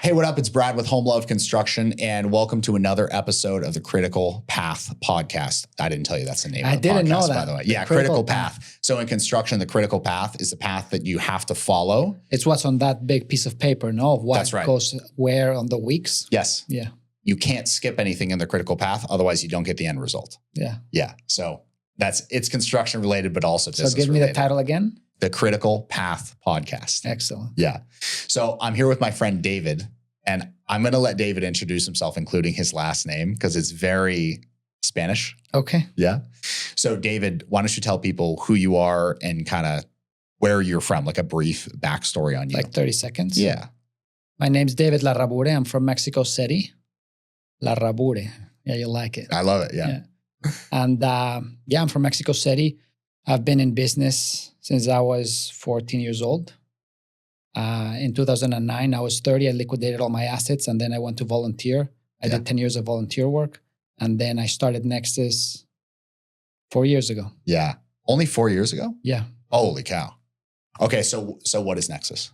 Hey, what up? It's Brad with Home Love Construction, and welcome to another episode of the Critical Path podcast. I didn't tell you that's the name of the podcast, I didn't know that. By the way. Yeah, Critical Path. So in construction, the critical path is the path that you have to follow. It's what's on that big piece of paper, no? What That's right. goes where on the weeks? Yes. Yeah. You can't skip anything in the critical path, otherwise you don't get the end result. Yeah. Yeah. So it's construction related, but also business So give me related. the title again. The Critical Path podcast. Excellent. Yeah. So I'm here with my friend David, and I'm going to let David introduce himself, including his last name, because it's very Spanish. Okay. Yeah. So David, why don't you tell people who you are and kind of where you're from, like a brief backstory on you. Like 30 seconds. Yeah. My name's David Larrabure. I'm from Mexico City. Larrabure. Yeah, you like it. I love it. Yeah. And I'm from Mexico City. I've been in business since I was 14 years old. In 2009, I was 30. I liquidated all my assets, and then I went to volunteer. I did 10 years of volunteer work, and then I started Nexus 4 years ago. Yeah. Only 4 years ago? Yeah. Holy cow. Okay. So what is Nexus?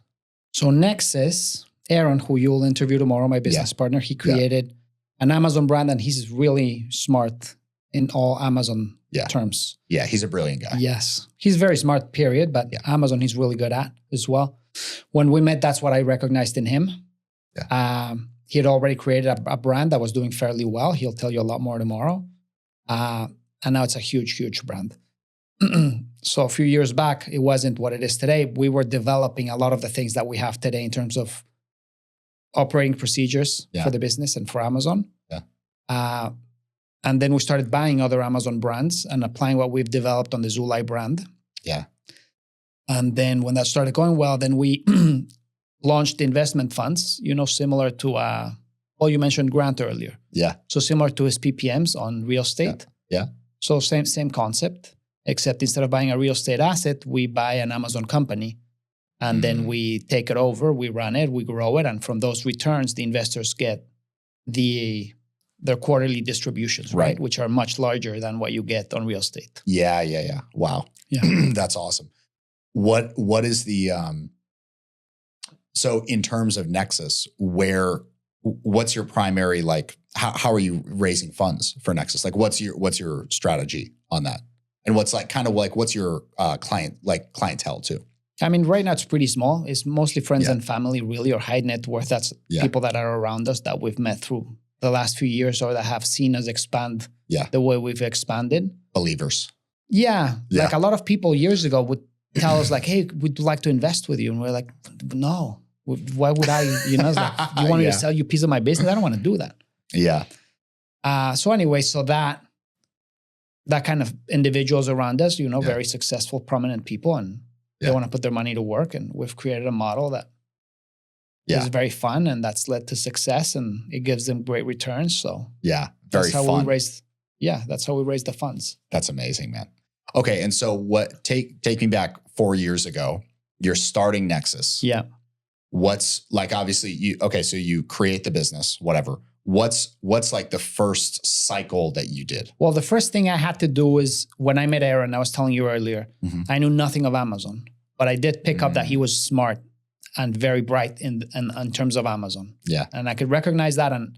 So Nexus, Aaron, who you'll interview tomorrow, my business partner, he created an Amazon brand, and he's really smart in all Amazon terms. Yeah, he's a brilliant guy. Yes. He's very smart, period, but Amazon he's really good at as well. When we met, that's what I recognized in him. Yeah. He had already created a brand that was doing fairly well. He'll tell you a lot more tomorrow. And now it's a huge, huge brand. So a few years back, it wasn't what it is today. We were developing a lot of the things that we have today in terms of operating procedures for the business and for Amazon. Yeah. And then we started buying other Amazon brands and applying what we've developed on the Zulai brand. Yeah. And then when that started going well, then we launched investment funds, similar to, you mentioned Grant earlier. Yeah. So similar to his PPMs on real estate. Yeah. So same concept, except instead of buying a real estate asset, we buy an Amazon company. And then we take it over, we run it, we grow it. And from those returns, the investors get their quarterly distributions, right? Which are much larger than what you get on real estate. Yeah. Wow. Yeah. That's awesome. What is the, so in terms of Nexus, what's your primary, like, how are you raising funds for Nexus? Like, what's your strategy on that? And what's what's your clientele too? I mean, right now it's pretty small. It's mostly friends and family, really, or high net worth. That's people that are around us that we've met through the last few years or that have seen us expand the way we've expanded. Believers. Yeah. Like a lot of people years ago would tell us like, hey, we'd like to invest with you. And we're like, no, why would I? It's like, you want me to sell you a piece of my business? I don't want to do that. Yeah. So anyway, so that kind of individuals around us, very successful, prominent people, and they want to put their money to work. And we've created a model that is very fun, and that's led to success, and it gives them great returns. So very fun. That's how we raise the funds. That's amazing, man. Okay, and so take me back 4 years ago. You're starting Nexus. Yeah. What's like, obviously so you create the business, whatever. What's like the first cycle that you did? Well, the first thing I had to do is when I met Aaron, I was telling you earlier, I knew nothing of Amazon, but I did pick up that he was smart and very bright in terms of Amazon. Yeah. And I could recognize that. And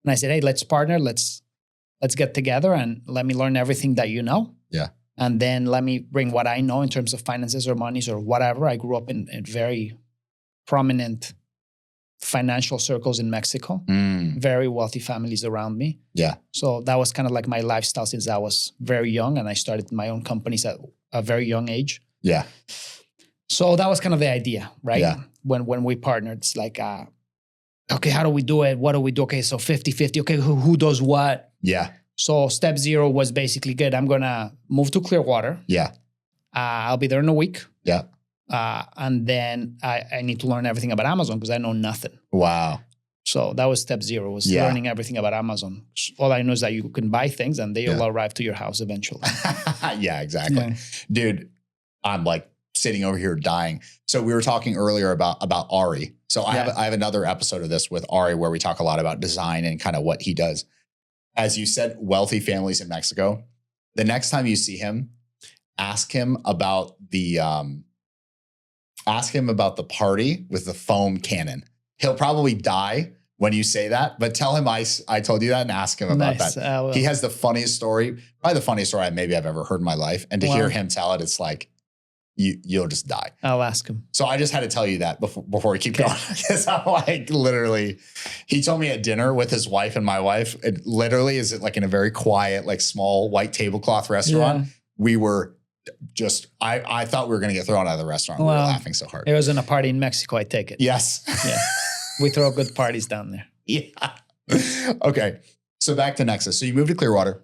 I said, hey, let's partner. Let's get together and let me learn everything that you know. Yeah. And then let me bring what I know in terms of finances or monies or whatever. I grew up in very prominent financial circles in Mexico, very wealthy families around me. Yeah. So that was kind of like my lifestyle since I was very young, and I started my own companies at a very young age. Yeah. So that was kind of the idea, right? Yeah. When we partnered, it's like, okay, how do we do it? What do we do? Okay, so 50-50. Okay, who does what? Yeah. So step 0 was basically good. I'm going to move to Clearwater. Yeah. I'll be there in a week. Yeah. And then I need to learn everything about Amazon because I know nothing. Wow. So that was step 0, was learning everything about Amazon. All I know is that you can buy things and they'll arrive to your house eventually. Yeah, exactly. Yeah. Dude, I'm like sitting over here dying. So we were talking earlier about Ari. So I have another episode of this with Ari where we talk a lot about design and kind of what he does. As you said, wealthy families in Mexico. The next time you see him, ask him about the party with the foam cannon. He'll probably die when you say that, but tell him I told you that and ask him about that. He has the funniest story, probably the funniest story maybe I've ever heard in my life. And to hear him tell it, it's like, you'll just die. I'll ask him. So I just had to tell you that before we keep going. Because I'm like, literally, he told me at dinner with his wife and my wife, it literally is like in a very quiet, like small white tablecloth restaurant. Yeah. We were just, I thought we were going to get thrown out of the restaurant. Well, we were laughing so hard. It was in a party in Mexico, I take it. Yes. Yeah. We throw good parties down there. Yeah. Okay. So back to Nexus. So you moved to Clearwater.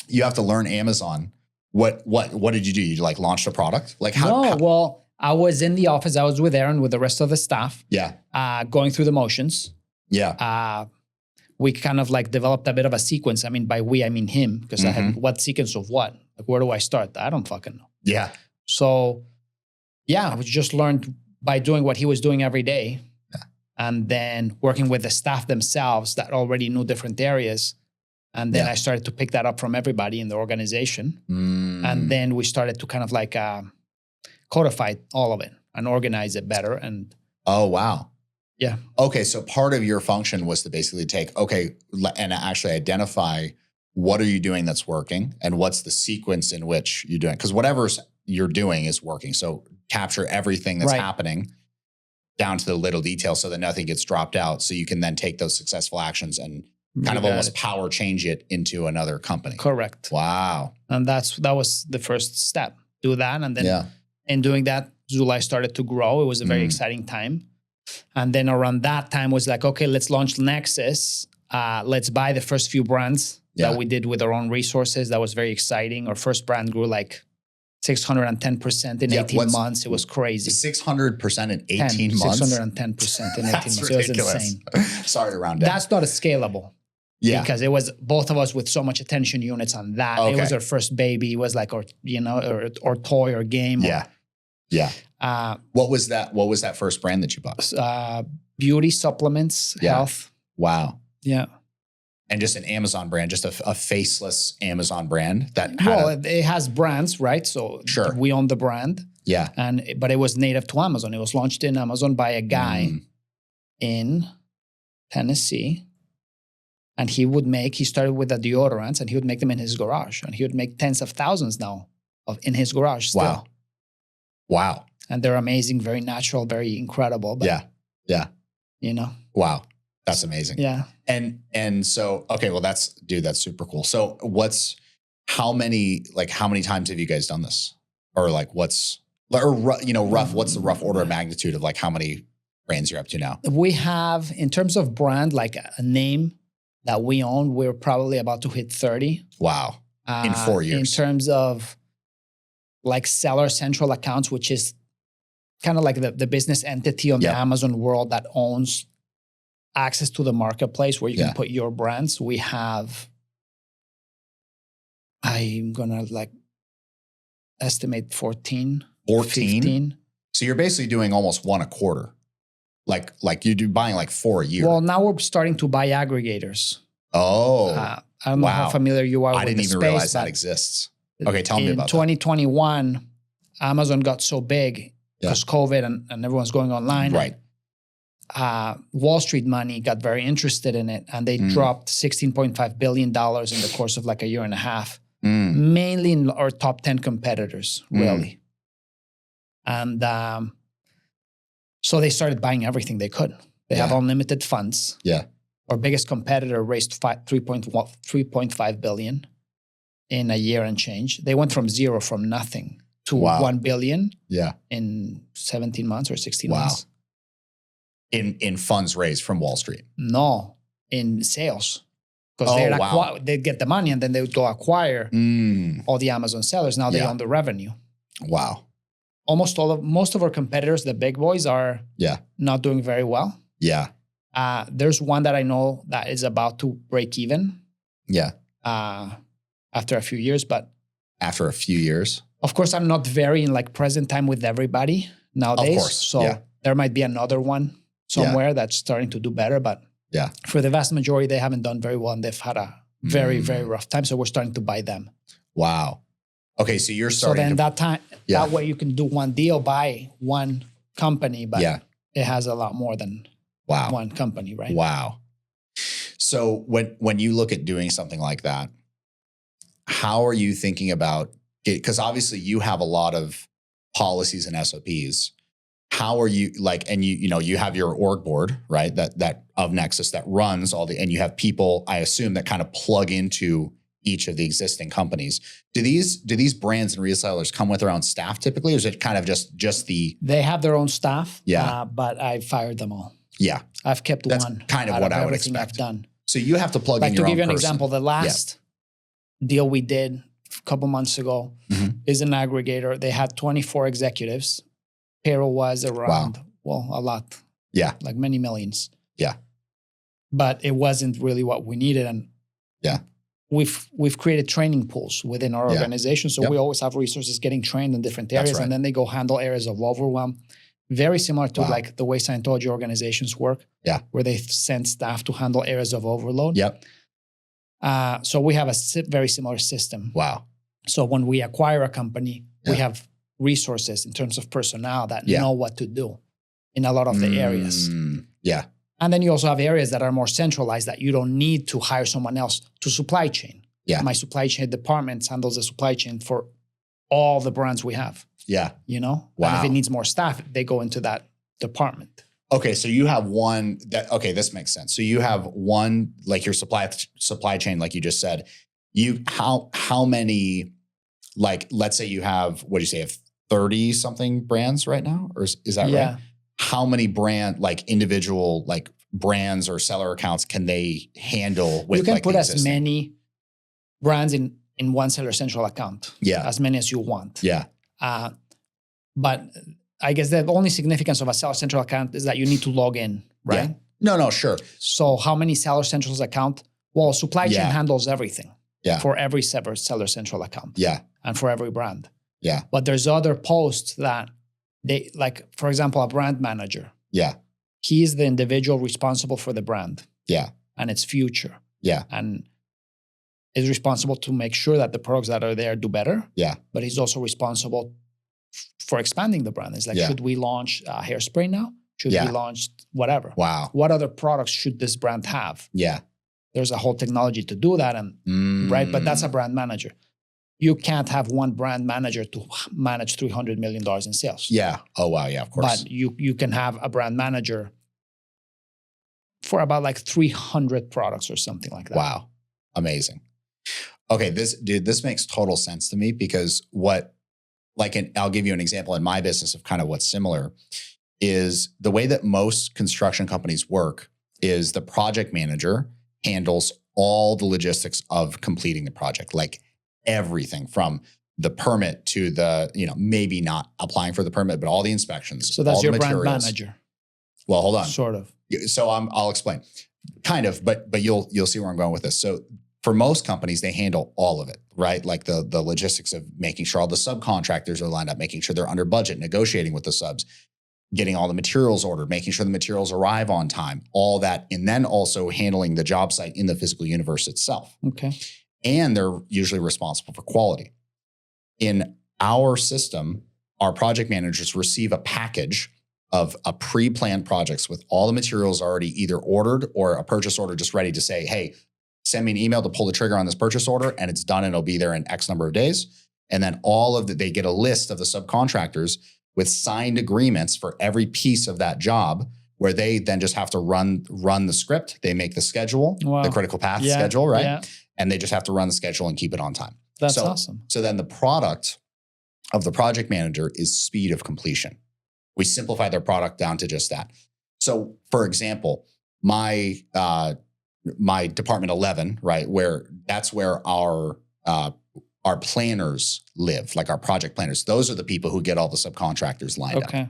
You have to learn Amazon. What did you do? You like launched a product? Like how? Well, I was in the office. I was with Aaron with the rest of the staff. Yeah. Going through the motions. Yeah. We kind of like developed a bit of a sequence. I mean, by we, I mean him, because I had what sequence of what? Like, where do I start? I don't fucking know. Yeah. So, yeah, we just learned by doing what he was doing every day. Yeah. And then working with the staff themselves that already knew different areas. And then I started to pick that up from everybody in the organization. And then we started to kind of like codify all of it and organize it better. And oh, wow. Yeah. Okay. So part of your function was to basically take, and actually identify what are you doing that's working and what's the sequence in which you're doing. Because whatever you're doing is working. So capture everything that's happening down to the little details so that nothing gets dropped out. So you can then take those successful actions and kind of almost power change it into another company. Correct. Wow. And that was the first step. Do that. And then in doing that, Zulai started to grow. It was a very exciting time. And then around that time was like, okay, let's launch Nexus. Let's buy the first few brands that we did with our own resources. That was very exciting. Our first brand grew like 610% in 18 months. It was crazy. 600% in 18 months? 610% in 18 months. Ridiculous. It was insane. Sorry to round down. That's not a scalable. Yeah. Because it was both of us with so much attention units on that. Okay. It was our first baby. It was like our toy or game. Yeah. What was that first brand that you bought? Beauty supplements, health. Wow. Yeah. And just an Amazon brand, just a faceless Amazon brand that it has brands, right? So we own the brand. Yeah. But it was native to Amazon. It was launched in Amazon by a guy in Tennessee. And he started with the deodorants and he would make them in his garage. And he would make tens of thousands now in his garage still. Wow. And they're amazing, very natural, very incredible. But, yeah. You know. Wow. That's amazing. Yeah. And so, okay, well that's super cool. So how many times have you guys done this? Or like what's the rough order of magnitude of like how many brands you're up to now? We have, in terms of brand, like a name that we own, we're probably about to hit 30. Wow. In 4 years. In terms of like seller central accounts, which is kind of like the business entity on the Amazon world that owns access to the marketplace where you can put your brands. We have, I'm going to like estimate 14. 15. So you're basically doing almost one a quarter. Like you do buying like 4 a year. Well, now we're starting to buy aggregators. Oh, I don't know how familiar you are with the space. I didn't even realize that exists. Okay, tell me about that. In 2021, Amazon got so big because COVID and everyone's going online. Right. Wall Street money got very interested in it and they dropped $16.5 billion in the course of like a year and a half, mainly in our top 10 competitors, really. And so they started buying everything they could. They have unlimited funds. Yeah. Our biggest competitor raised $3.5 billion in a year and change. They went from nothing to $1 billion in 17 months or 16 months. In funds raised from Wall Street? No, in sales. Because they'd get the money and then they would go acquire all the Amazon sellers. Now they own the revenue. Wow. Most of our competitors, the big boys, are not doing very well. Yeah. There's one that I know that is about to break even. Yeah. After a few years, after a few years, of course, I'm not very in like present time with everybody nowadays. Of course. So there might be another one somewhere that's starting to do better, but for the vast majority, they haven't done very well and they've had a very, very rough time. So we're starting to buy them. Wow. Okay, so you're starting. So then that way you can do one deal, buy one company, but it has a lot more than Wow. One company, right? Wow. So when you look at doing something like that, how are you thinking about it? Because obviously you have a lot of policies and SOPs. How are you and you have your org board, right? That of Nexus that runs and you have people, I assume, that kind of plug into each of the existing companies. Do these brands and resellers come with their own staff typically, or is it kind of just the? They have their own staff. Yeah. But I fired them all. Yeah. I've kept That's one. kind of what I would expect. I've done. So you have to plug in your own person. To give you an example, the last deal we did a couple months ago is an aggregator. They had 24 executives. Payroll was around, a lot. Yeah. Like many millions. Yeah. But it wasn't really what we needed. And we've created training pools within our organization. So we always have resources getting trained in different areas. Right. And then they go handle areas of overwhelm. Very similar to like the way Scientology organizations work. Yeah. Where they send staff to handle areas of overload. Yep. So we have a very similar system. Wow. So when we acquire a company, we have resources in terms of personnel that know what to do in a lot of the areas. Yeah. And then you also have areas that are more centralized that you don't need to hire someone else to supply chain. Yeah. My supply chain department handles the supply chain for all the brands we have. Yeah. Wow. And if it needs more staff, they go into that department. Okay, so you have one this makes sense. So you have one, like your supply chain, like you just said. How many, like, let's say you have, what do you say, 30 something brands right now? Or is that right? How many individual brands or seller accounts can they handle with? You can put as many brands in one Seller Central account. Yeah. As many as you want. Yeah. But I guess the only significance of a Seller Central account is that you need to log in, right? Yeah. No, sure. So how many Seller Centrals account? Well, supply chain handles everything. Yeah. For every Seller Central account. Yeah. And for every brand. Yeah. But there's other posts that they, like, for example, a brand manager. Yeah. He's the individual responsible for the brand. Yeah. And its future. Yeah. And is responsible to make sure that the products that are there do better. Yeah. But he's also responsible for expanding the brand. It's like, should we launch hairspray now? Should we launch whatever? Wow. What other products should this brand have? Yeah. There's a whole technology to do that, and right? But that's a brand manager. You can't have one brand manager to manage $300 million in sales. Yeah. Oh, wow. Yeah, of course. But you can have a brand manager for about like 300 products or something like that. Wow. Amazing. Okay, this makes total sense to me, because I'll give you an example in my business of kind of what's similar is the way that most construction companies work is the project manager handles all the logistics of completing the project, like everything from the permit to the, maybe not applying for the permit, but all the inspections. So that's your brand manager. Well, hold on. Sort of. So I'll explain. Kind of, but you'll see where I'm going with this. So for most companies, they handle all of it, right? Like the logistics of making sure all the subcontractors are lined up, making sure they're under budget, negotiating with the subs, getting all the materials ordered, making sure the materials arrive on time, all that. And then also handling the job site in the physical universe itself. Okay. And they're usually responsible for quality. In our system, our project managers receive a package of a pre-planned projects with all the materials already either ordered or a purchase order just ready to say, hey, send me an email to pull the trigger on this purchase order, and it's done and it'll be there in X number of days. And then they get a list of the subcontractors with signed agreements for every piece of that job, where they then just have to run the script. They make the schedule, the critical path schedule, right? Yeah. And they just have to run the schedule and keep it on time. That's awesome. So then the product of the project manager is speed of completion. We simplify their product down to just that. So for example, my department 11, right, that's where our planners live, like our project planners. Those are the people who get all the subcontractors lined up.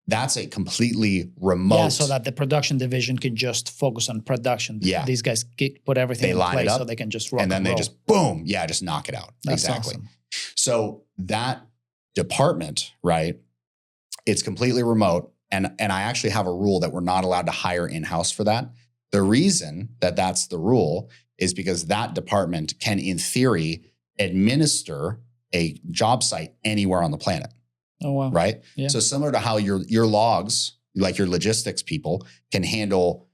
That's a completely remote. Yeah, so that the production division can just focus on production. Yeah. These guys put everything in place so they can just rock and then they just, boom, just knock it out. That's exactly. Awesome. So that department, right, it's completely remote. And I actually have a rule that we're not allowed to hire in-house for that. The reason that that's the rule is because that department can, in theory, administer a job site anywhere on the planet. Oh, wow. Right? Yeah. So similar to how your logs, like your logistics people can handle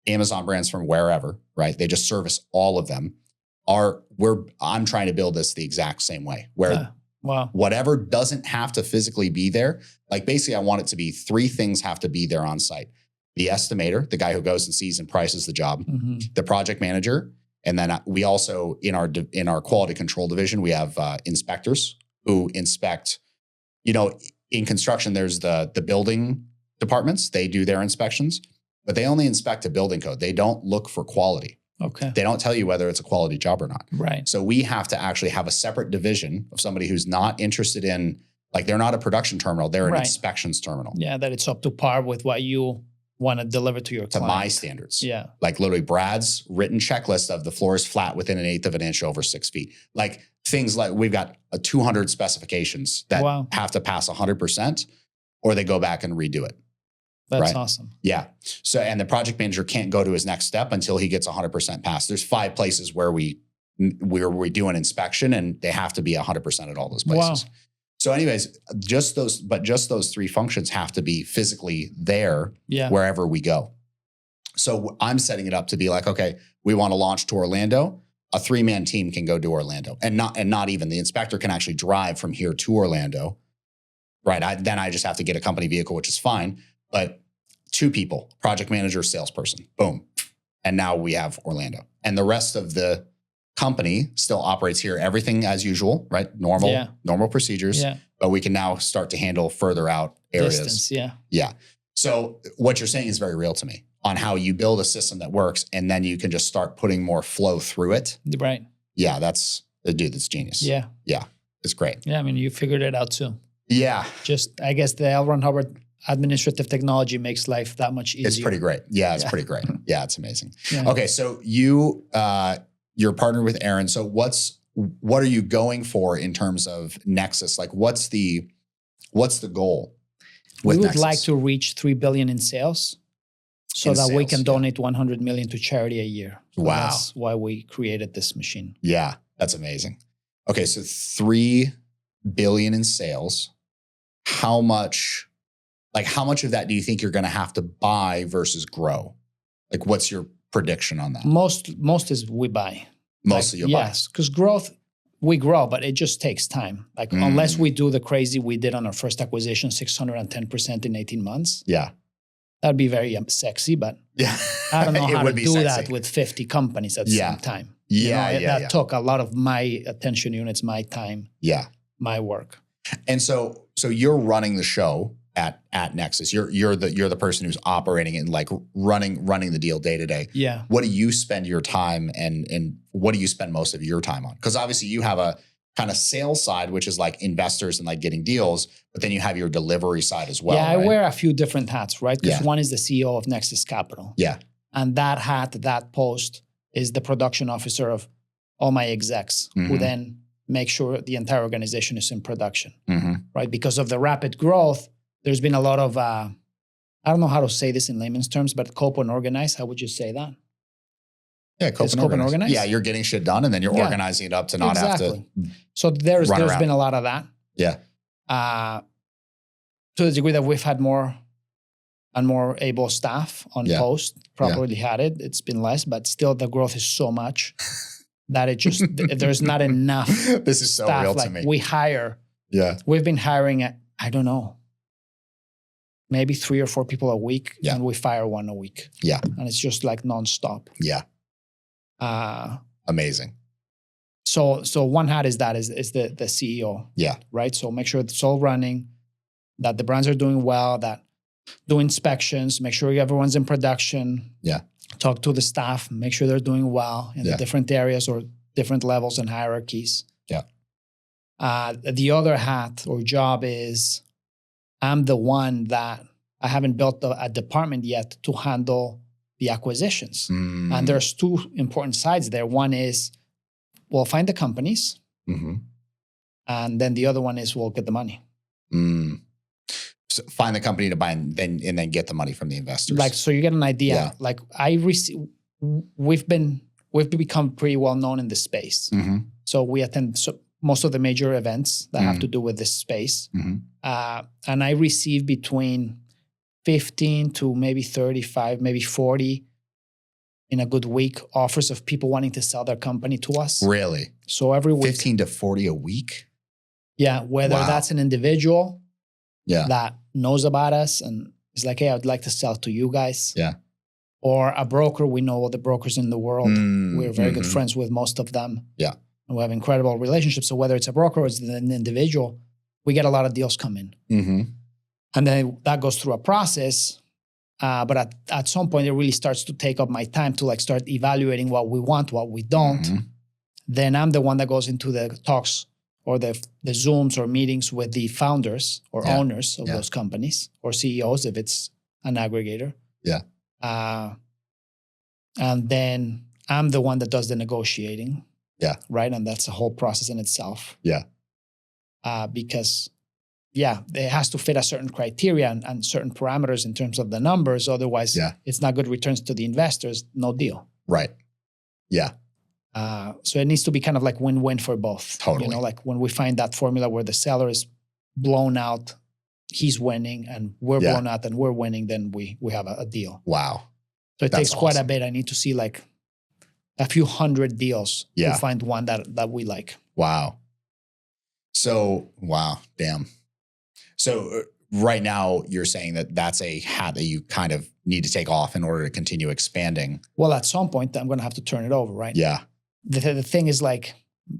Amazon brands from wherever, right? They just service all of them. I'm trying to build this the exact same way where whatever doesn't have to physically be there, like basically I want it to be 3 things have to be there on site. The estimator, the guy who goes and sees and prices the job, the project manager, and then we also in our quality control division, we have inspectors who inspect, in construction, there's the building departments, they do their inspections, but they only inspect a building code. They don't look for quality. Okay. They don't tell you whether it's a quality job or not. Right. So we have to actually have a separate division of somebody who's not interested in, like they're not a production terminal, they're an inspections terminal. Yeah, that it's up to par with what you want to deliver to your client. To my standards. Yeah. Like literally Brad's written checklist of the floor is flat within 1/8 of an inch over 6 feet. Like things like we've got 200 specifications that have to pass 100% or they go back and redo it. That's awesome. Yeah. So, and the project manager can't go to his next step until he gets 100% passed. There's 5 places where we do an inspection and they have to be 100% at all those places. Wow. So anyways, just those 3 functions have to be physically there wherever we go. So I'm setting it up to be like, okay, we want to launch to Orlando. A 3-man team can go to Orlando and not even the inspector can actually drive from here to Orlando. Right. Then I just have to get a company vehicle, which is fine. But 2 people, project manager, salesperson, boom. And now we have Orlando. And the rest of the company still operates here. Everything as usual, right? Normal procedures. Yeah. But we can now start to handle further out areas. Distance, yeah. So what you're saying is very real to me on how you build a system that works and then you can just start putting more flow through it. Right. Yeah, that's genius. Yeah. Yeah, it's great. Yeah, I mean, you figured it out too. Yeah. Just, I guess the L. Ron Hubbard administrative technology makes life that much easier. It's pretty great. Yeah, it's pretty great. Yeah, it's amazing. Yeah. Okay, so you're partnered with Aaron. So what are you going for in terms of Nexus? Like what's the goal with We would Nexus? like to reach $3 billion in sales so that we can donate $100 million to charity a year. So wow. That's why we created this machine. Yeah, that's amazing. Okay, so $3 billion in sales. How much of that do you think you're going to have to buy versus grow? Like, what's your prediction on that? Most is we buy. Mostly you buy. Yes, because we grow, but it just takes time. Like unless we do the crazy we did on our first acquisition, 610% in 18 months. Yeah. That'd be very sexy, but I don't know how to do that with 50 companies at the same time. That took a lot of my attention units, my time, my work. And so you're running the show at Nexus. You're the person who's operating it and like running the deal day to day. Yeah. What do you spend your time and what do you spend most of your time on? Because obviously you have a kind of sales side, which is like investors and like getting deals, but then you have your delivery side as well. Yeah, I wear a few different hats, right? Because one is the CEO of Nexus Capital. Yeah. And that hat, that post is the production officer of all my execs who then make sure the entire organization is in production, right? Because of the rapid growth, there's been a lot of, I don't know how to say this in layman's terms, but cope and organize. How would you say that? Yeah, cope and organize. Yeah, you're getting shit done and then you're organizing it up to not have to. So there's been a lot of that. Yeah. To the degree that we've had more and more able staff on post, probably had it. It's been less, but still the growth is so much that it just, there's not enough. This is so staff. real like to me. We hire. Yeah. We've been hiring at, I don't know, maybe 3 or 4 people a week, and we fire 1 a week. Yeah. And it's just like nonstop. Yeah. Amazing. So one hat is the CEO. Yeah. Right. So make sure it's all running, that the brands are doing well, that do inspections, make sure everyone's in production. Yeah. Talk to the staff, make sure they're doing well in the different areas or different levels and hierarchies. Yeah. The other hat or job is I'm the one that I haven't built a department yet to handle the acquisitions. And there's 2 important sides there. One is we'll find the companies. And then the other one is we'll get the money. So find the company to buy and then get the money from the investors. Like, so you get an idea. Yeah. Like we've become pretty well known in this space. So we attend most of the major events that have to do with this space. And I receive between 15 to maybe 35, maybe 40 in a good week offers of people wanting to sell their company to us. Really? So every week. 15 to 40 a week? Yeah. Whether that's an individual that knows about us and is like, hey, I'd like to sell to you guys. Yeah. Or a broker. We know all the brokers in the world. We're very good friends with most of them. Yeah. And we have incredible relationships. So whether it's a broker or it's an individual, we get a lot of deals come in. And then that goes through a process. But at some point, it really starts to take up my time to like start evaluating what we want, what we don't. Then I'm the one that goes into the talks or the Zooms or meetings with the founders or owners of those companies or CEOs if it's an aggregator. Yeah. And then I'm the one that does the negotiating. Yeah. Right. And that's a whole process in itself. Yeah. Because it has to fit a certain criteria and certain parameters in terms of the numbers. Otherwise, it's not good returns to the investors. No deal. Right. Yeah. So it needs to be kind of like win-win for both. Totally. You know, like when we find that formula where the seller is blown out, he's winning, and we're blown out and we're winning, then we have a deal. Wow. So it takes quite a bit. I need to see like a few hundred deals to find one that we like. Wow. So, damn. So right now you're saying that that's a hat that you kind of need to take off in order to continue expanding. Well, at some point I'm going to have to turn it over, right? Yeah. The thing is like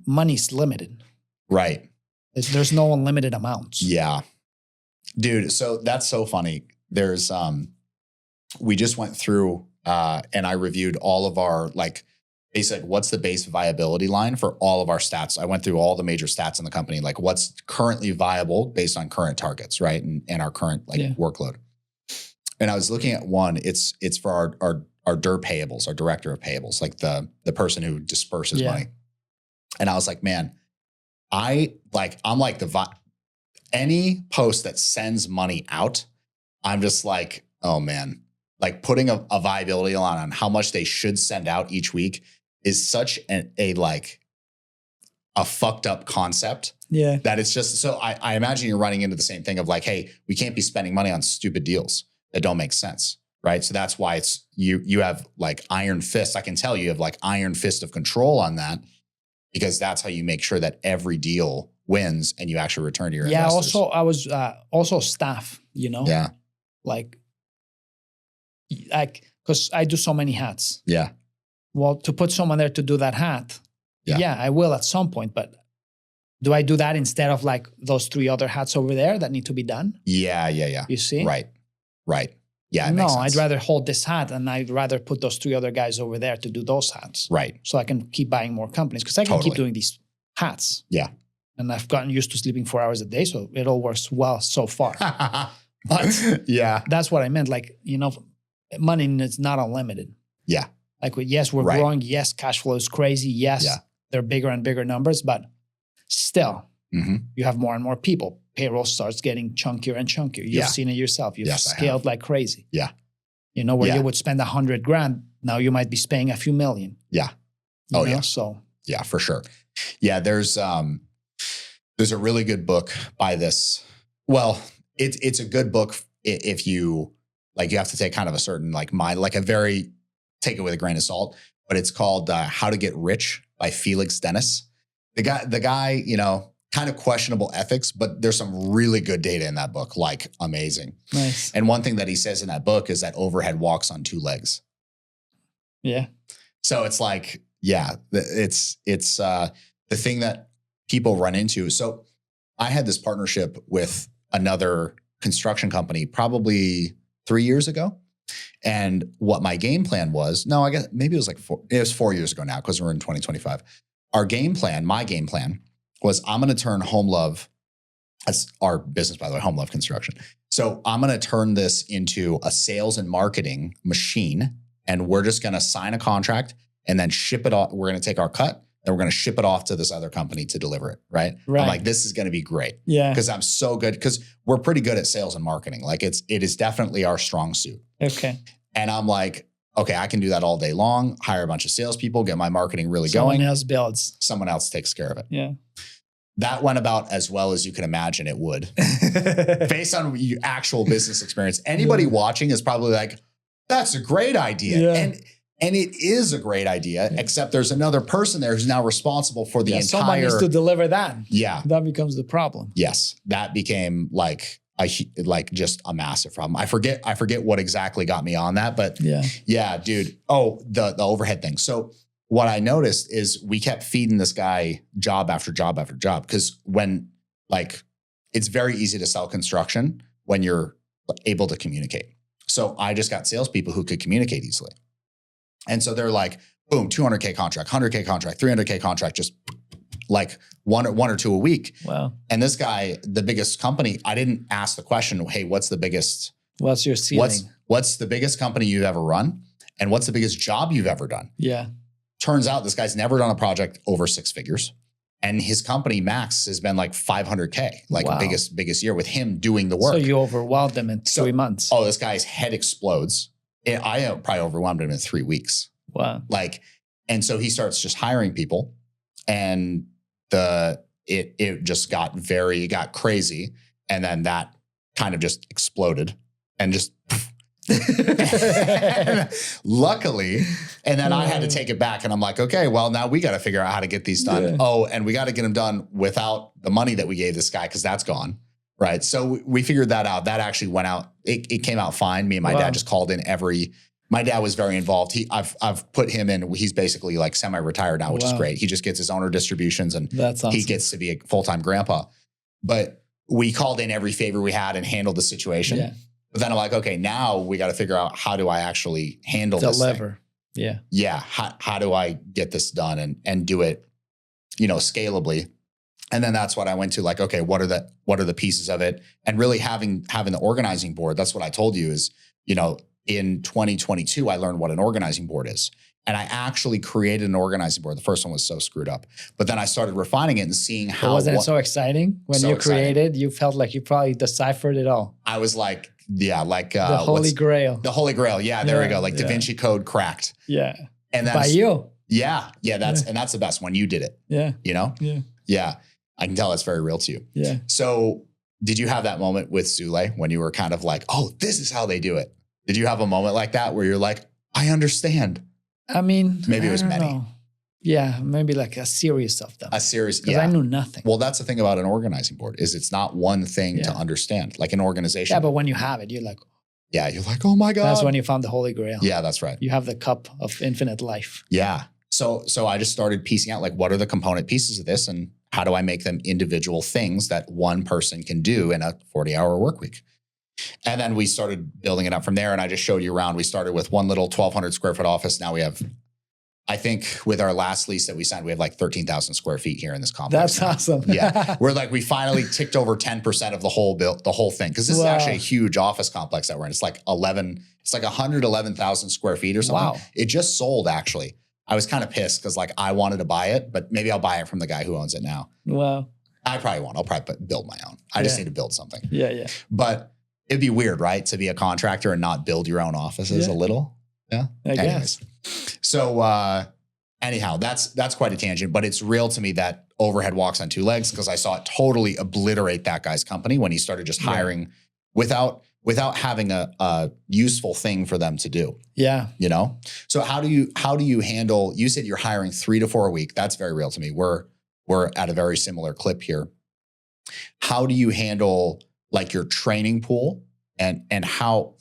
money's limited. Right. There's no unlimited amounts. Yeah. Dude, so that's so funny. There's, we just went through and I reviewed all of our like basic, what's the base viability line for all of our stats. I went through all the major stats in the company, like what's currently viable based on current targets, right? And our current workload. And I was looking at one, it's for our DIR payables, our director of payables, like the person who disperses money. And I was like, man, I'm like any post that sends money out, I'm just like, oh man, like putting a viability line on how much they should send out each week is such a fucked up concept. Yeah. That it's just, so I imagine you're running into the same thing of like, hey, we can't be spending money on stupid deals that don't make sense. Right. So that's why it's you have like iron fist. I can tell you have like iron fist of control on that because that's how you make sure that every deal wins and you actually return to your investors. Also I was also staff, you know? Yeah. Like because I do so many hats. Yeah. Well, to put someone there to do that hat, I will at some point, but do I do that instead of like those 3 other hats over there that need to be done? Yeah. You see? Right. Yeah, no, I'd rather hold this hat and I'd rather put those 3 other guys over there to do those hats. Right. So I can keep buying more companies because I can keep doing these hats. Yeah. And I've gotten used to sleeping 4 hours a day, so it all works well so far. But that's what I meant. Like, you know, money is not unlimited. Yeah. Like, yes, we're growing. Yes, cash flow is crazy. Yes, they're bigger and bigger numbers, but still, you have more and more people. Payroll starts getting chunkier and chunkier. You've seen it yourself. You've scaled like crazy. Yeah. You know, where you would spend $100,000, now you might be spending a few million. Yeah. You know? So. Yeah, for sure. Yeah, there's a really good book by this. Well, it's a good book if you like, you have to take kind of a certain like mind, like take it with a grain of salt, but it's called How to Get Rich by Felix Dennis. The guy, you know, kind of questionable ethics, but there's some really good data in that book, like amazing. Nice. And one thing that he says in that book is that overhead walks on 2 legs. Yeah. So it's like, it's the thing that people run into. So I had this partnership with another construction company probably 3 years ago. And what my game plan was, I guess maybe it was like 4 years ago now, because we're in 2025. My game plan was I'm going to turn Home Love, that's our business, by the way, Home Love Construction. So I'm going to turn this into a sales and marketing machine, and we're just going to sign a contract and then ship it off. We're going to take our cut and we're going to ship it off to this other company to deliver it, right? I'm like, this is going to be great. Yeah. Because I'm so good, because we're pretty good at sales and marketing. Like it is definitely our strong suit. Okay. And I'm like, okay, I can do that all day long, hire a bunch of salespeople, get my marketing really going. Someone else builds. Someone else takes care of it. Yeah. that went about as well as you can imagine it would. Based on your actual business experience. Anybody watching is probably like, that's a great idea. Yeah. And it is a great idea, except there's another person there who's now responsible for the entire. Someone needs to deliver that. Yeah. That becomes the problem. Yes. That became like just a massive problem. I forget what exactly got me on that, but yeah, dude. Oh, the overhead thing. So what I noticed is we kept feeding this guy job after job after job. Cause when it's very easy to sell construction when you're able to communicate. So I just got salespeople who could communicate easily. And so they're like, boom, 200K contract, 100K contract, 300K contract, just like one or two a week. Wow. And this guy, the biggest company, I didn't ask the question, hey, what's the biggest? What's your ceiling? What's the biggest company you've ever run? And what's the biggest job you've ever done? Yeah. Turns out this guy's never done a project over 6 figures. And his company max has been like 500K, like biggest year with him doing the work. So you overwhelmed him in 3 months. Oh, this guy's head explodes. I probably overwhelmed him in 3 weeks. Wow. And so he starts just hiring people, and it just got crazy. And then that kind of just exploded and just luckily, and then I had to take it back, and I'm like, okay, well, now we got to figure out how to get these done. Yeah. Oh, and we got to get them done without the money that we gave this guy, because that's gone. Right. So we figured that out. That actually went out. It came out fine. Me and my dad just called in my dad was very involved. I've put him in. He's basically like semi-retired now, which is great. He just gets his owner distributions, and that's awesome. He gets to be a full-time grandpa. But we called in every favor we had and handled the situation. Yeah. But then I'm like, okay, now we got to figure out, how do I actually handle this thing? Yeah. Yeah. How do I get this done and do it, scalably? And then that's what I went to, like, okay, what are the pieces of it? And really having the organizing board. That's what I told you is, in 2022, I learned what an organizing board is. And I actually created an organizing board. The first one was so screwed up. But then I started refining it and seeing how. Wasn't it so exciting when you created? You felt like you probably deciphered it all. I was like, the Holy Grail. The Holy Grail. Yeah, there we go. Like Da Vinci Code cracked. Yeah. And that's by you. Yeah. Yeah. And that's the best when you did it. Yeah. Yeah. Yeah. I can tell that's very real to you. Yeah. So did you have that moment with Zule when you were kind of like, oh, this is how they do it? Did you have a moment like that where you're like, I understand? I mean, maybe it was many. Know. Yeah, maybe like a series of them. A series, because I knew nothing. Well, that's the thing about an organizing board is it's not one thing to understand, like an organization. Yeah, but when you have it, you're like, oh my God. That's when you found the Holy Grail. Yeah, that's right. You have the cup of infinite life. Yeah. So I just started piecing out, like, what are the component pieces of this, and how do I make them individual things that one person can do in a 40-hour work week? And then we started building it up from there. And I just showed you around. We started with one little 1,200 square foot office. Now we have, I think with our last lease that we signed, we have like 13,000 square feet here in this complex. That's awesome. Yeah. We finally ticked over 10% of the whole thing. Cause this is actually a huge office complex that we're in. It's like 111,000 square feet or something. Wow. It just sold actually. I was kind of pissed because like I wanted to buy it, but maybe I'll buy it from the guy who owns it now. Wow. I probably won't. I'll probably build my own. I just need to build something. Yeah. Yeah. But it'd be weird, right? To be a contractor and not build your own offices a little. Yeah. I guess. So anyhow, that's quite a tangent, but it's real to me that overhead walks on 2 legs, because I saw it totally obliterate that guy's company when he started just hiring without having a useful thing for them to do. Yeah. So how do you handle, you said you're hiring 3 to 4 a week. That's very real to me. We're at a very similar clip here. How do you handle like your training pool and how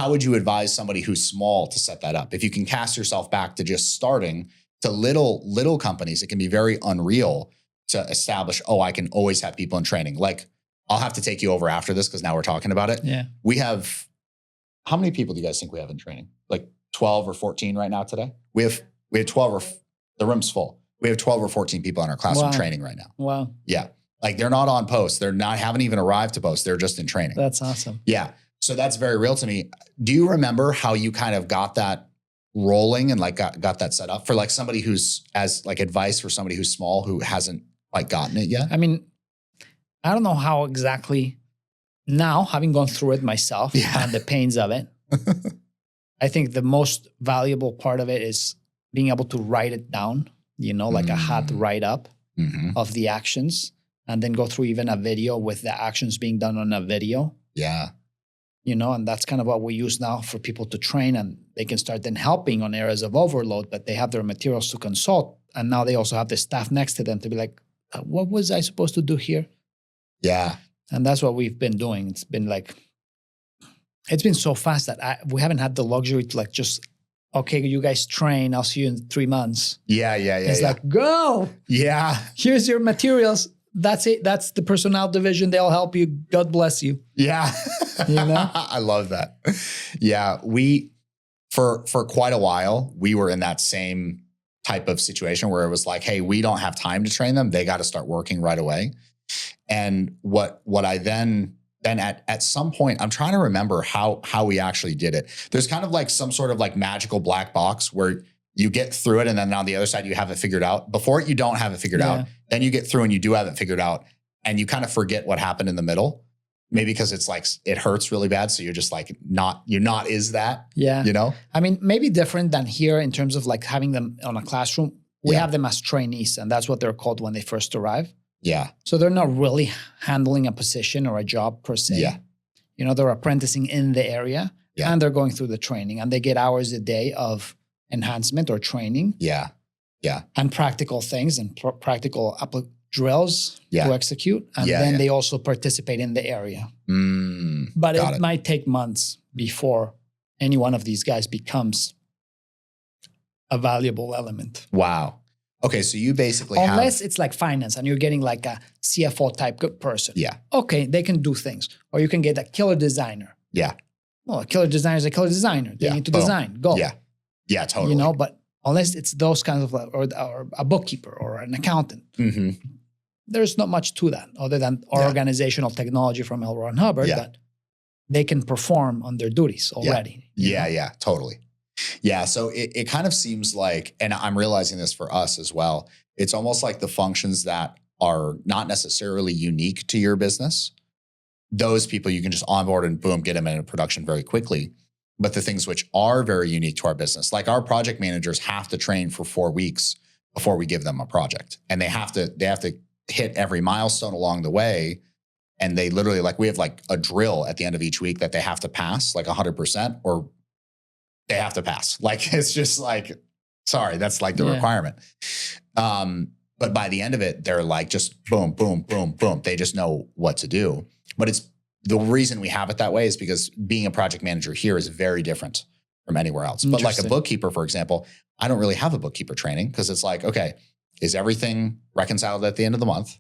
would you advise somebody who's small to set that up? If you can cast yourself back to just starting to little companies, it can be very unreal to establish, I can always have people in training. Like I'll have to take you over after this because now we're talking about it. Yeah. We have, how many people do you guys think we have in training? Like 12 or 14 right now today? We have 12 the room's full. We have 12 or 14 people in our classroom training right now. Wow. Yeah. Like they're not on post. Haven't even arrived to post. They're just in training. That's awesome. Yeah. So that's very real to me. Do you remember how you kind of got that rolling and like got that set up for like somebody who's as like advice for somebody who's small, who hasn't like gotten it yet? I mean, I don't know how exactly now, having gone through it myself and the pains of it, I think the most valuable part of it is being able to write it down, like a hot write up. of the actions, and then go through even a video with the actions being done on a video. Yeah. And that's kind of what we use now for people to train, and they can start then helping on areas of overload, but they have their materials to consult. And now they also have the staff next to them to be like, what was I supposed to do here? Yeah. And that's what we've been doing. It's been so fast that we haven't had the luxury to just, okay, you guys train. I'll see you in 3 months. Yeah. It's like, go. Yeah. Here's your materials. That's it. That's the personnel division. They'll help you. God bless you. Yeah. I love that. Yeah. For quite a while, we were in that same type of situation where it was like, hey, we don't have time to train them. They got to start working right away. And what I then at some point, I'm trying to remember how we actually did it. There's kind of like some sort of like magical black box where you get through it, and then on the other side, you have it figured out. Before it, you don't have it figured out. Then you get through and you do have it figured out, and you kind of forget what happened in the middle. Maybe because it's like, it hurts really bad. So you're just like, you're not is that. Yeah. I mean, maybe different than here in terms of like having them on a classroom. We have them as trainees, and that's what they're called when they first arrive. Yeah. So they're not really handling a position or a job per se. Yeah. They're apprenticing in the area, and they're going through the training, and they get hours a day of enhancement or training. Yeah. Yeah. And practical things and practical drills to execute. And then they also participate in the area. But it might take months before any one of these guys becomes a valuable element. Wow. Okay. So you basically Unless it's like finance and you're getting like a CFO type good person. Yeah. Okay. They can do things. Or you can get a killer designer. Yeah. Well, a killer designer is a killer designer. They need to design. Go. Yeah. Yeah, totally. But unless it's those kinds of, or a bookkeeper or an accountant, there's not much to that other than our organizational technology from L. Ron Hubbard that they can perform on their duties already. Yeah, totally. Yeah, so it kind of seems like, and I'm realizing this for us as well, it's almost like the functions that are not necessarily unique to your business, those people you can just onboard and boom, get them into production very quickly. But the things which are very unique to our business, like our project managers have to train for 4 weeks before we give them a project. And they have to hit every milestone along the way. And they literally, like, we have like a drill at the end of each week that they have to pass like 100%, or they have to pass. Like, it's just like, sorry, that's like the requirement. But by the end of it, they're like, just boom, boom, boom, boom. They just know what to do. But the reason we have it that way is because being a project manager here is very different from anywhere else. But like a bookkeeper, for example, I don't really have a bookkeeper training because it's like, okay, is everything reconciled at the end of the month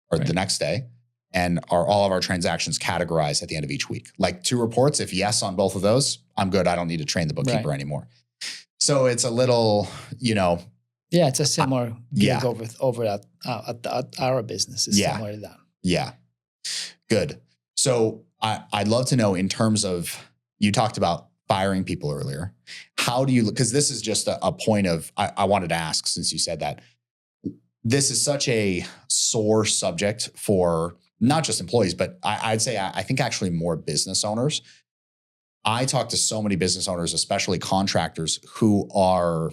or the next day? And are all of our transactions categorized at the end of each week? Like 2 reports, if yes on both of those, I'm good. I don't need to train the bookkeeper anymore. So it's a little, Yeah, it's a similar gig over at our business. It's similar to that. Yeah, good. So I'd love to know, in terms of, you talked about firing people earlier. How do you, because this is just a point of, I wanted to ask, since you said that, this is such a sore subject for not just employees, but I'd say, I think actually more business owners. I talk to so many business owners, especially contractors, who are,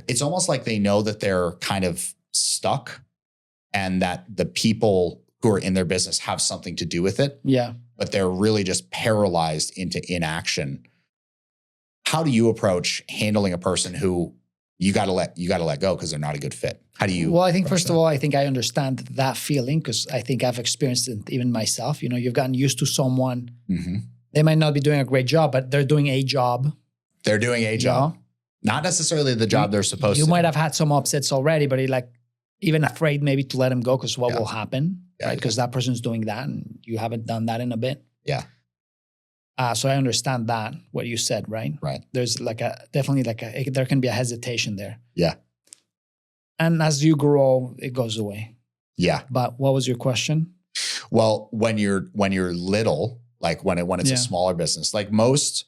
it's almost like they know that they're kind of stuck and that the people who are in their business have something to do with it. Yeah. But they're really just paralyzed into inaction. How do you approach handling a person who you got to let go because they're not a good fit? How do you? Well, I think first of all, I think I understand that feeling because I think I've experienced it even myself. You've gotten used to someone. Mm-hmm. They might not be doing a great job, but they're doing a job. They're doing a job. Not necessarily the job they're supposed to. You might have had some upsets already, but you're like even afraid maybe to let them go because what will happen, right? Because that person's doing that and you haven't done that in a bit. Yeah. So I understand that, what you said, right? Right. There's definitely there can be a hesitation there. Yeah. And as you grow, it goes away. Yeah. But what was your question? Well, when you're little, like when it's a smaller business, like most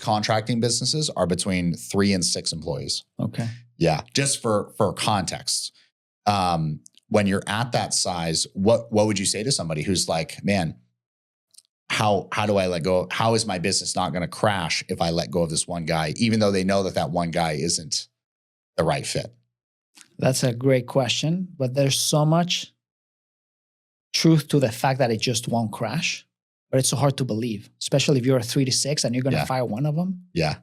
contracting businesses are between 3 and 6 employees. Okay. Yeah. Just for context. When you're at that size, what would you say to somebody who's like, man, how do I let go? How is my business not going to crash if I let go of this one guy, even though they know that one guy isn't the right fit? That's a great question, but there's so much truth to the fact that it just won't crash, but it's so hard to believe, especially if you're a 3 to 6 and you're going to fire one of them. Yeah.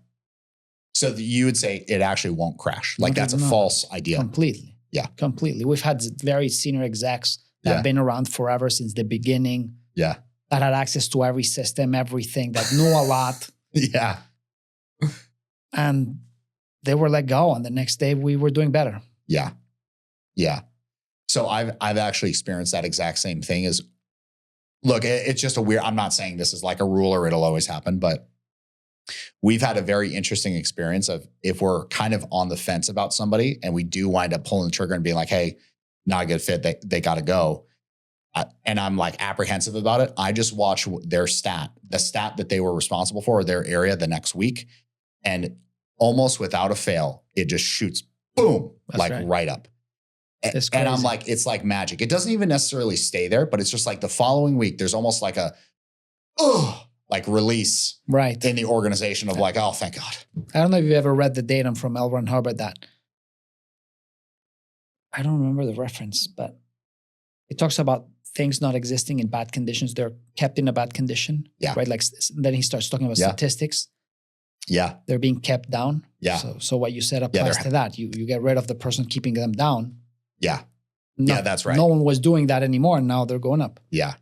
So you would say it actually won't crash. Like that's a false idea. Completely. Yeah. Completely. We've had very senior execs that have been around forever since the beginning. Yeah. That had access to every system, everything, that knew a lot. Yeah. And they were let go. And the next day we were doing better. Yeah. Yeah. So I've actually experienced that exact same thing. Is look, it's just a weird, I'm not saying this is like a rule or it'll always happen, but we've had a very interesting experience of if we're kind of on the fence about somebody and we do wind up pulling the trigger and being like, hey, not a good fit, they got to go. And I'm like apprehensive about it. I just watch the stat that they were responsible for, their area the next week. And almost without a fail, it just shoots, boom, right up. And I'm like, it's like magic. It doesn't even necessarily stay there, but it's just like the following week, there's almost like a, release in the organization of like, oh, thank God. I don't know if you've ever read the datum from L. Ron Hubbard that, I don't remember the reference, but it talks about things not existing in bad conditions. They're kept in a bad condition. Yeah. Right. Like then he starts talking about statistics. Yeah. They're being kept down. Yeah. So what you said applies to that. You get rid of the person keeping them down. Yeah. Yeah, that's right. No one was doing that anymore. And now they're going up. Yeah.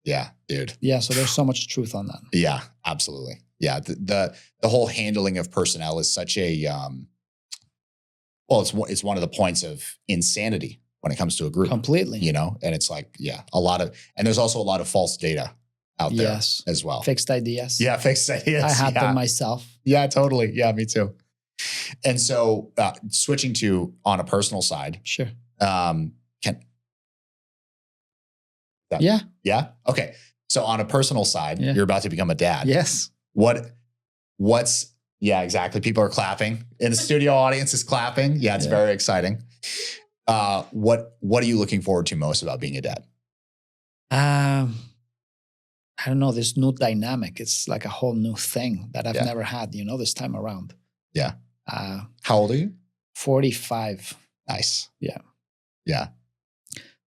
Yeah, dude. Yeah. So there's so much truth on that. Yeah, absolutely. Yeah. The whole handling of personnel is such a, it's one of the points of insanity when it comes to a group. Completely. You know, and it's like, and there's also a lot of false data out there as well. Fixed ideas. Yeah, fixed ideas. I had them myself. Yeah, totally. Yeah, me too. And so switching to on a personal side. Sure. Yeah. Okay. So on a personal side, you're about to become a dad. Yes. What's exactly. People are clapping. In the studio audience is clapping. Yeah, it's very exciting. What are you looking forward to most about being a dad? I don't know, this new dynamic. It's like a whole new thing that I've never had, this time around. Yeah. How old are you? 45. Nice. Yeah. Yeah.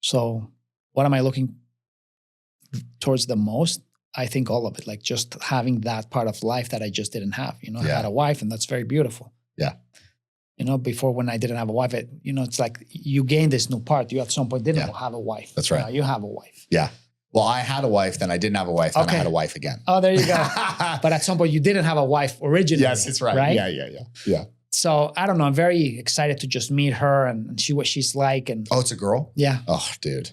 So what am I looking towards the most? I think all of it, like just having that part of life that I just didn't have. I had a wife and that's very beautiful. Yeah. Before when I didn't have a wife, it's like you gain this new part. You at some point didn't have a wife. That's right. Now you have a wife. Yeah. Well, I had a wife, then I didn't have a wife, then I had a wife again. Oh, there you go. But at some point you didn't have a wife originally. Yes, it's right. Yeah. So I don't know. I'm very excited to just meet her and see what she's like. And oh, it's a girl? Yeah. Oh, dude.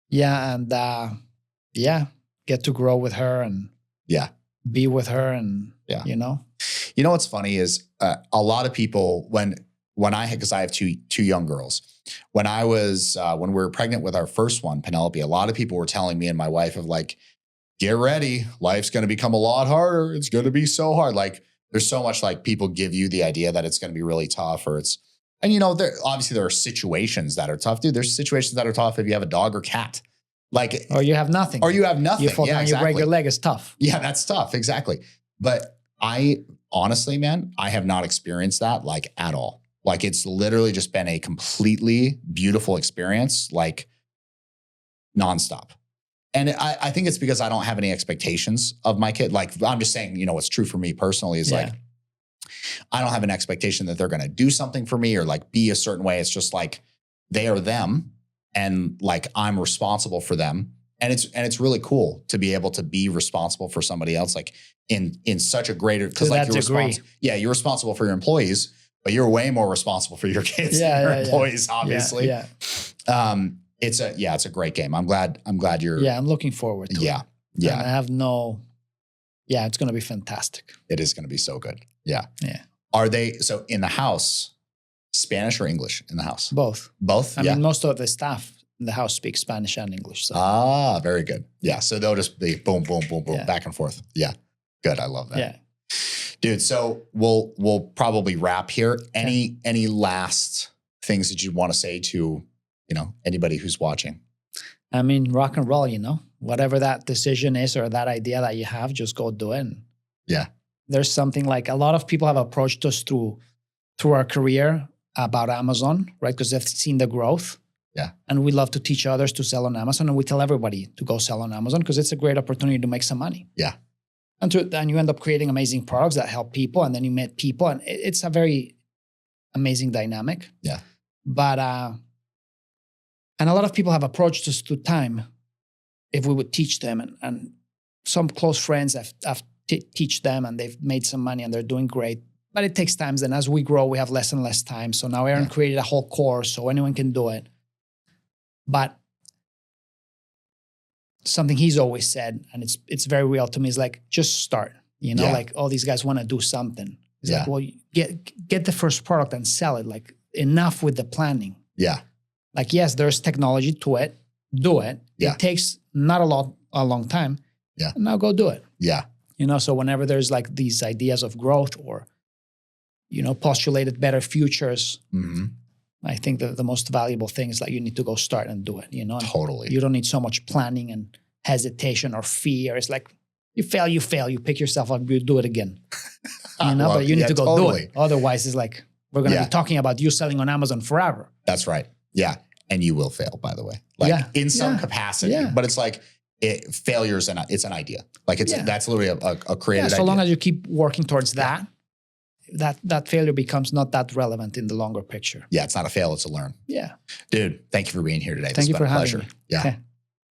Yeah. And get to grow with her and be with her and, You know what's funny is a lot of people, when I had, because I have two young girls, when I was, when we were pregnant with our first one, Penelope, a lot of people were telling me and my wife of like, get ready. Life's going to become a lot harder. It's going to be so hard. Like there's so much like people give you the idea that it's going to be really tough obviously there are situations that are tough, dude. There's situations that are tough if you have a dog or cat. Or you have nothing. You fall down, you break your leg. It's tough. Yeah, that's tough. Exactly. But I honestly, man, I have not experienced that like at all. Like it's literally just been a completely beautiful experience, like nonstop. And I think it's because I don't have any expectations of my kid. Like I'm just saying, what's true for me personally is like, I don't have an expectation that they're going to do something for me or like be a certain way. It's just like they are them and like I'm responsible for them. And it's really cool to be able to be responsible for somebody else, like in such a greater, because like you're responsible for your employees, but you're way more responsible for your kids than your employees, obviously. Yeah. It's a great game. I'm glad you're. Yeah, I'm looking forward to it. Yeah. And I have it's going to be fantastic. It is going to be so good. Yeah. Yeah. Are they, so in the house, Spanish or English in the house? Both. Both? I mean, most of the staff in the house speak Spanish and English. So. Very good. Yeah. So they'll just be boom, boom, boom, boom, back and forth. Yeah. Good. I love that. Yeah. Dude, so we'll probably wrap here. Any last things that you'd want to say to, anybody who's watching? I mean, rock and roll, whatever that decision is or that idea that you have, just go do it. Yeah. There's something like a lot of people have approached us through our career about Amazon, right? Because they've seen the growth. Yeah. And we love to teach others to sell on Amazon. And we tell everybody to go sell on Amazon because it's a great opportunity to make some money. Yeah. And you end up creating amazing products that help people. And then you meet people. And it's a very amazing dynamic. Yeah. But, and a lot of people have approached us through time if we would teach them. And some close friends have teach them and they've made some money and they're doing great. But it takes time. And as we grow, we have less and less time. So now Aaron created a whole course so anyone can do it. But something he's always said, and it's very real to me, is like, just start. You know, like all these guys want to do something. It's like, well, get the first product and sell it. Like enough with the planning. Yeah. Like, yes, there's technology to it. Do it. Yeah. It takes not a long time. Yeah. And now go do it. Yeah. You know, so whenever there's like these ideas of growth or, you know, postulated better futures, I think that the most valuable thing is like you need to go start and do it, you know? And totally. you don't need so much planning and hesitation or fear. It's like you fail, you pick yourself up, you do it again. You know, but you need to go do it. Otherwise, it's like we're going to be talking about you selling on Amazon forever. That's right. Yeah. And you will fail, by the way. Like in some capacity. Yeah. But it's like failure is it's an idea. Like that's literally a created idea. So long as you keep working towards that failure becomes not that relevant in the longer picture. Yeah, it's not a fail, it's a learn. Yeah. Dude, thank you for being here today. Thank you for having me. Yeah. Okay.